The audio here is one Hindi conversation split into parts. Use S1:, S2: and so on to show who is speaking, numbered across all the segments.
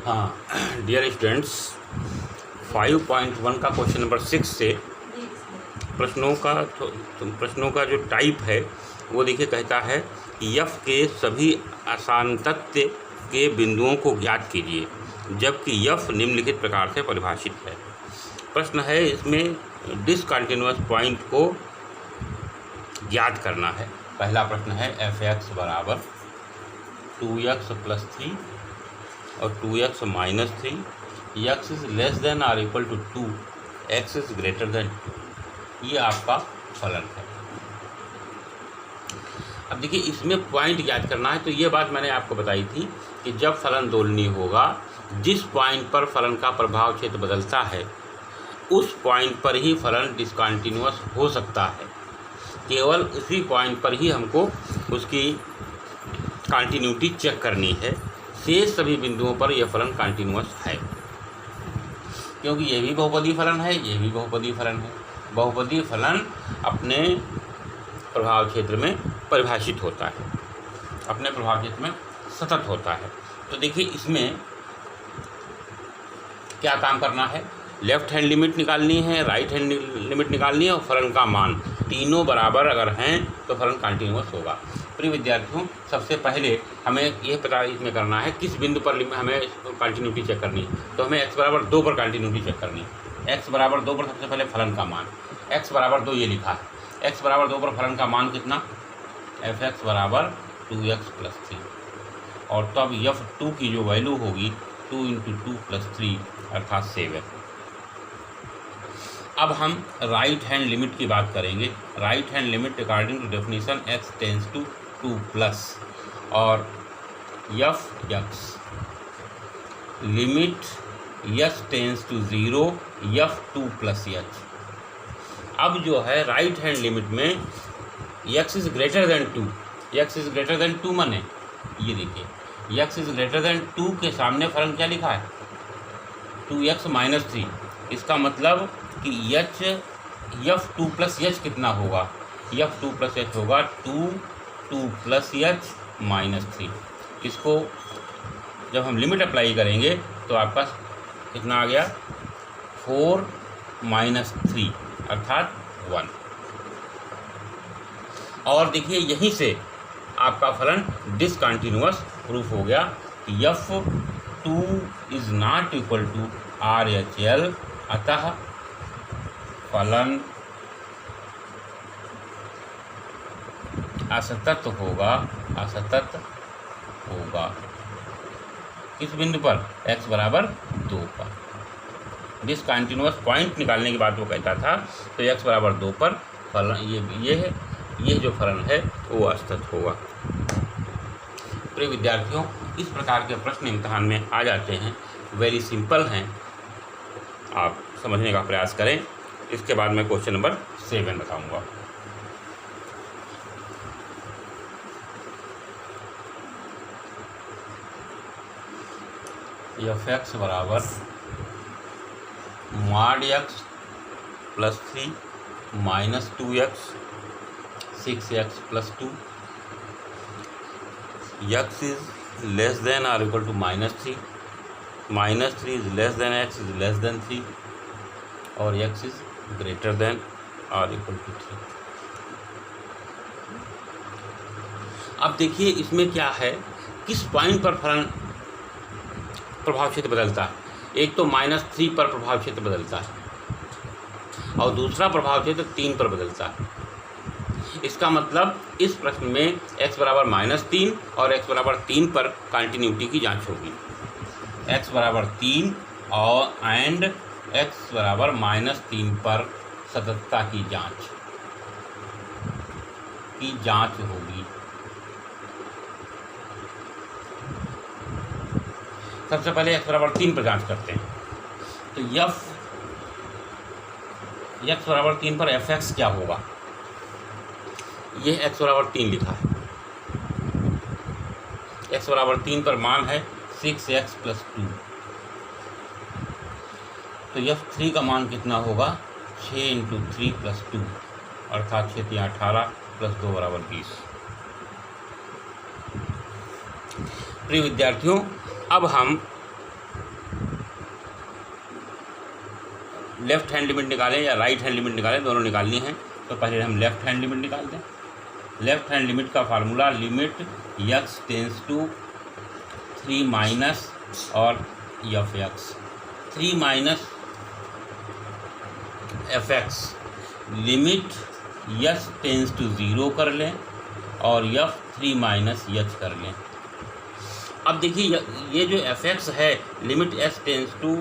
S1: हाँ डियर स्टूडेंट्स, 5.1 का क्वेश्चन नंबर 6 से प्रश्नों का जो टाइप है वो देखिए, कहता है कि यफ के सभी असांतत्य के बिंदुओं को ज्ञात कीजिए, जबकि यफ निम्नलिखित प्रकार से परिभाषित है। प्रश्न है इसमें डिसकंटिन्यूअस पॉइंट को ज्ञात करना है। पहला प्रश्न है एफ एक्स बराबर 2x + 3 और 2x - 3, x is less than or equal to 2, x is greater than 2। ये आपका फलन है। अब देखिए, इसमें पॉइंट ज्ञात करना है। तो ये बात मैंने आपको बताई थी कि जब फलन दोलनीय होगा, जिस पॉइंट पर फलन का प्रभाव क्षेत्र बदलता है उस पॉइंट पर ही फलन डिसकंटिन्यूअस हो सकता है। केवल उसी पॉइंट पर ही हमको उसकी कंटिन्यूटी चेक करनी है। शेष सभी बिंदुओं पर यह फलन कंटिन्यूअस है, क्योंकि ये भी बहुपदीय फलन है, ये भी बहुपदीय फलन है। बहुपदीय फलन अपने प्रभाव क्षेत्र में परिभाषित होता है, अपने प्रभाव क्षेत्र में सतत होता है। तो देखिए, इसमें क्या काम करना है, लेफ्ट हैंड लिमिट निकालनी है, राइट हैंड लिमिट निकालनी है और फलन का मान तीनों बराबर अगर हैं तो फलन कंटिन्यूअस होगा। प्रिय विद्यार्थियों, सबसे पहले हमें यह पता इसमें करना है किस बिंदु पर हमें कंटिन्यूटी चेक करनी है। तो हमें x बराबर 2 पर कंटिन्यूटी चेक करनी है। x बराबर 2 पर सबसे पहले फलन का मान, x बराबर 2 ये लिखा है। x बराबर 2 पर फलन का मान कितना, एफ एक्स बराबर 2x + 3, और तब f2 की जो वैल्यू होगी 2 × 2 + 3 अर्थात 7। अब हम राइट हैंड लिमिट की बात करेंगे। Right hand limit according to definition x tends to 2+ और F x limit x tends to 0 f2 + h। अब जो है राइट हैंड लिमिट में x is greater than 2, x is greater than 2 माने ये देखिए, x इज़ ग्रेटर देन 2 के सामने फलन क्या लिखा है, 2x - 3। इसका मतलब कि f2 + h कितना होगा, f2 + h होगा 2 + h - 3। इसको जब हम लिमिट अप्लाई करेंगे तो आपका कितना आ गया, 4 - 3 अर्थात 1। और देखिए, यहीं से आपका फलन डिसकंटिन्यूअस प्रूफ हो गया कि f2 is not equal to RHL, अतः फलन असतत होगा, असतत होगा। किस बिंदु पर, x बराबर 2 पर। डिसकंटिन्यूअस पॉइंट निकालने की बात वो कहता था। तो x बराबर 2 पर फलन ये जो फलन है वो असतत होगा। प्रिय विद्यार्थियों, इस प्रकार के प्रश्न इम्तहान में आ जाते हैं, वेरी सिंपल हैं, आप समझने का प्रयास करें। इसके बाद मैं क्वेश्चन नंबर 7 बताऊंगा। एफ एक्स बराबर mod x + 3 - 2x 6x + 2, x is less than or equal to -3, -3 is less than x is less than 3 और x is greater than or equal to 3। अब देखिए, इसमें क्या है, किस पॉइंट पर फलन प्रभाव क्षेत्र बदलता है। एक तो -3 पर प्रभाव क्षेत्र बदलता है और दूसरा प्रभाव क्षेत्र 3 पर बदलता है। इसका मतलब इस प्रश्न में x बराबर -3 और x बराबर 3 पर कंटिन्यूटी की जांच होगी। x बराबर 3 और x बराबर -3 पर सततता की जांच होगी। सबसे पहले x बराबर 3 पर जांच करते हैं। तो x बराबर 3 पर एफ एक्स क्या होगा, ये x बराबर 3 लिखा है। x बराबर 3 पर मान है 6x + 2। तो f3 का मान कितना होगा, 6 × 3 + 2 अर्थात 6 × 3 = 18 + 2 = 20। प्रिय विद्यार्थियों, अब हम लेफ्ट हैंड लिमिट निकालें या राइट हैंड लिमिट निकालें, दोनों निकालनी है। तो पहले हम लेफ्ट हैंड लिमिट निकालते हैं। लेफ्ट हैंड लिमिट का formula limit x tends to 3 minus और F x, 3 minus f x, limit h tends to 0 कर लें और एफ 3 माइनस यच कर लें। अब देखिए ये जो एफ एक्स है limit S tends to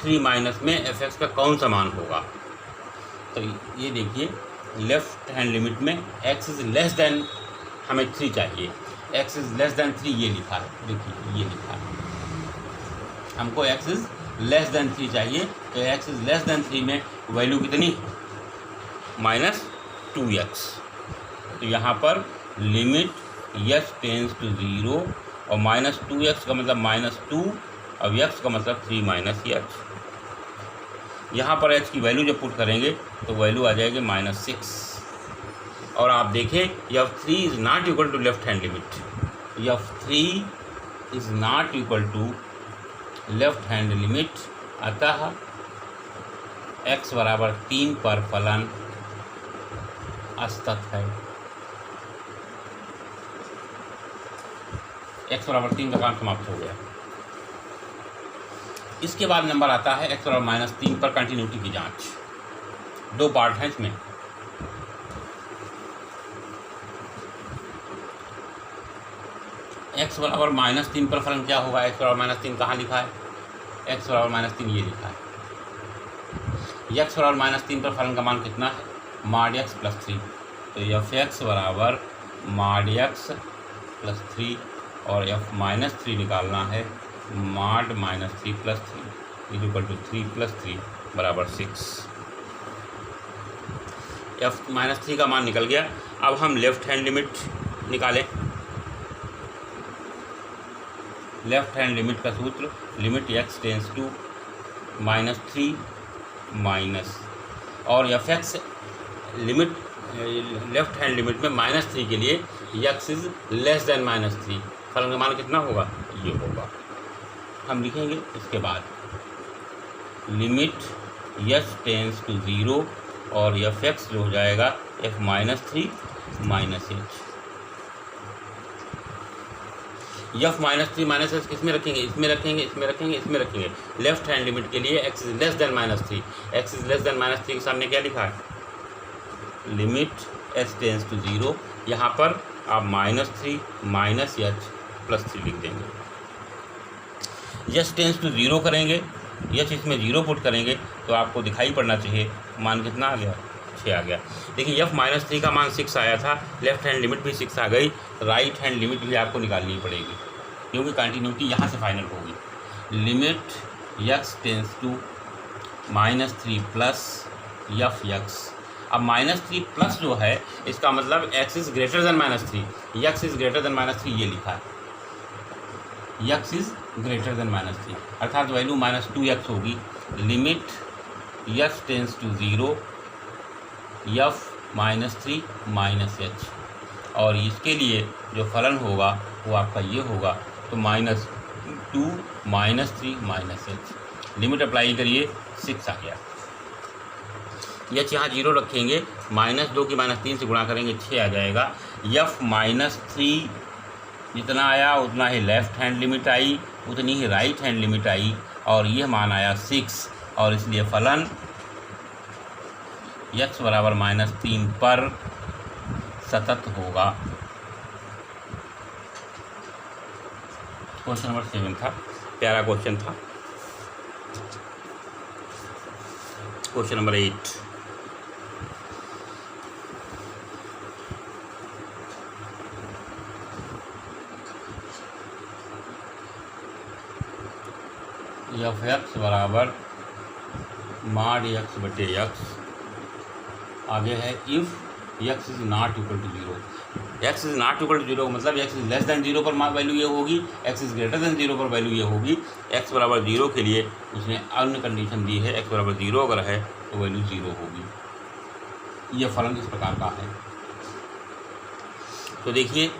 S1: 3 minus में एफ एक्स का कौन सा मान होगा। तो ये देखिए लेफ्ट हैंड लिमिट में x इज़ लेस देन, हमें 3 चाहिए, x इज़ लेस देन 3 ये लिखा है, देखिए ये लिखा है, हमको x इज़ लेस देन 3 चाहिए। तो x इज़ लेस देन 3 में वैल्यू कितनी, -2x। तो यहाँ पर लिमिट x टेंस टू 0 और -2x का मतलब -2 और x का मतलब 3 माइनस h। यहाँ पर h की वैल्यू जब पुट करेंगे तो वैल्यू आ जाएगी -6। और आप देखें f3 is not equal to left hand limit, f3 is not equal to left hand limit. अतः x बराबर 3 पर फलन असतत है। x बराबर 3 का काम समाप्त हो गया। इसके बाद नंबर आता है x बराबर -3 पर कंटिन्यूटी की जांच। 2 पार्ट हैं इसमें। x बराबर -3 पर फलन क्या होगा, x बराबर -3 कहाँ लिखा है, x बराबर -3 ये लिखा है। x बराबर -3 पर फलन का मान कितना है, mod x प्लस 3। तो एफ एक्स बराबर mod x प्लस 3 और f -3 निकालना है mod -3 plus 3 is equal to 3 plus 3 बराबर 6। f -3 का मान निकल गया। अब हम लेफ्ट हैंड लिमिट निकालें। लेफ्ट हैंड लिमिट का सूत्र limit x tends to -3 minus और F x limit left hand limit में -3 के लिए x इज़ लेस देन -3, फलन का मान कितना होगा, ये होगा। हम लिखेंगे इसके बाद लिमिट h टेंस टू 0 और एफ एक्स जो हो जाएगा f -3 minus h। F -3 minus h किस में रखेंगे, इसमें रखेंगे, इसमें रखेंगे, इसमें रखेंगे। लेफ्ट हैंड लिमिट के लिए x is less than -3, x is less than -3 के सामने क्या लिखा है, लिमिट h टेंस टू 0। यहाँ पर आप -3 माइनस h प्लस 3 लिख देंगे। h टेंस टू 0 करेंगे, h इसमें 0 पुट करेंगे तो आपको दिखाई पड़ना चाहिए मान कितना आ गया, 6 आ गया। देखिए f -3 का मान 6 आया था, लेफ्ट हैंड लिमिट भी 6 आ गई, राइट हैंड लिमिट भी आपको निकालनी पड़ेगी क्योंकि कंटिन्यूटी यहाँ से फाइनल होगी। Limit x tends to -3 plus F X. अब -3 प्लस जो है इसका मतलब x is greater than -3, x is greater than -3 ये लिखा है, x इज़ ग्रेटर देन -3 अर्थात वैल्यू -2x होगी। Limit x tends to 0 f -3 minus h और इसके लिए जो फलन होगा वो आपका ये होगा, तो -2 -3 माइनस h। लिमिट अप्लाई करिए, 6 आ गया। h यहाँ 0 रखेंगे, -2 की -3 से गुणा करेंगे 6 आ जाएगा। f -3 जितना आया उतना ही लेफ्ट हैंड लिमिट आई, उतनी ही राइट हैंड लिमिट आई और यह मान आया 6 और इसलिए फलन x बराबर -3 पर सतत होगा। क्वेश्चन नंबर 7 था, प्यारा क्वेश्चन था। क्वेश्चन नंबर 8, एफ एक्स बराबर mod x बटे x। आगे है if x is not equal to 0, x is not equal to 0 मतलब x इज़ लेस देन 0 पर वैल्यू ये होगी, x इज़ ग्रेटर देन 0 पर वैल्यू ये होगी। x बराबर 0 के लिए उसने अन्य कंडीशन दी है, x बराबर 0 अगर है तो वैल्यू 0 होगी। यह फलन इस प्रकार का है। तो देखिए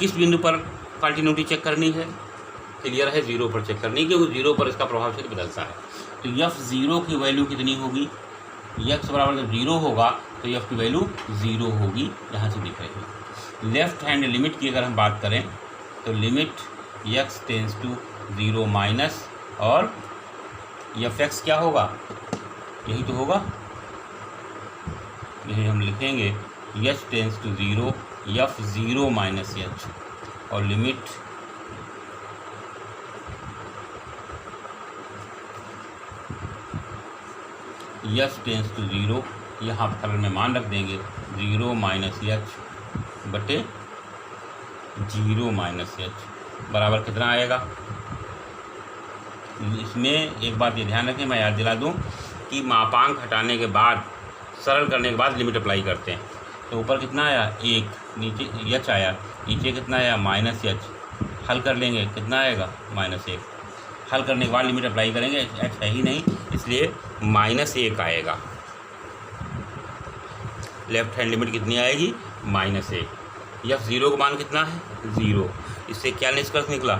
S1: किस बिंदु पर कंटिन्यूटी चेक करनी है, क्लियर है, जीरो पर चेक करनी, क्योंकि जीरो पर इसका प्रभाव क्षेत्र बदलता है। तो यफ ज़ीरो की वैल्यू कितनी होगी, यक्स बराबर जब जीरो होगा तो यफ की वैल्यू ज़ीरो होगी, यहाँ से दिख रही है। लेफ्ट हैंड लिमिट की अगर हम बात करें तो limit x tends to zero minus, और यफ एक्स क्या होगा, यही तो होगा, यही हम लिखेंगे h tends to zero f zero minus h, और limit h tends to zero, यहाँ फलन में मान रख देंगे ज़ीरो माइनस यच बटे ज़ीरो माइनस यच बराबर कितना आएगा। इसमें एक बात ये ध्यान रखें, मैं याद दिला दूं कि मापांक हटाने के बाद, सरल करने के बाद लिमिट अप्लाई करते हैं। तो ऊपर कितना आया, एक, नीचे यच आया, नीचे कितना आया, माइनस यच, हल कर लेंगे कितना आएगा, माइनस एक, हल करने के बाद लिमिट अप्लाई करेंगे, एच है ही नहीं इसलिए माइनस एक आएगा। लेफ्ट हैंड लिमिट कितनी आएगी, माइनस एक। यफ ज़ीरो का मान कितना है, ज़ीरो। इससे क्या निष्कर्ष निकला,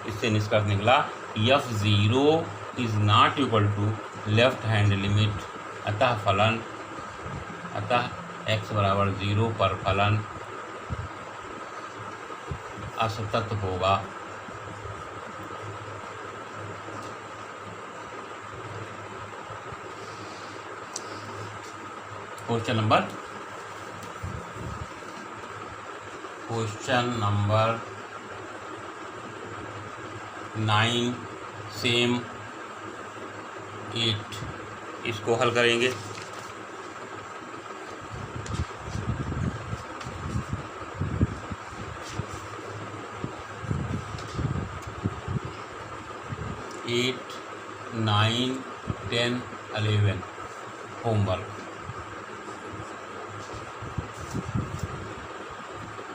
S1: इससे निष्कर्ष निकला F zero is not equal to left hand limit, अतः फलन, अतः एक्स बराबर ज़ीरो पर फलन असतत होगा। क्वेश्चन नंबर 9 सेम 8, इसको हल करेंगे। Eight 9 10 11 homework.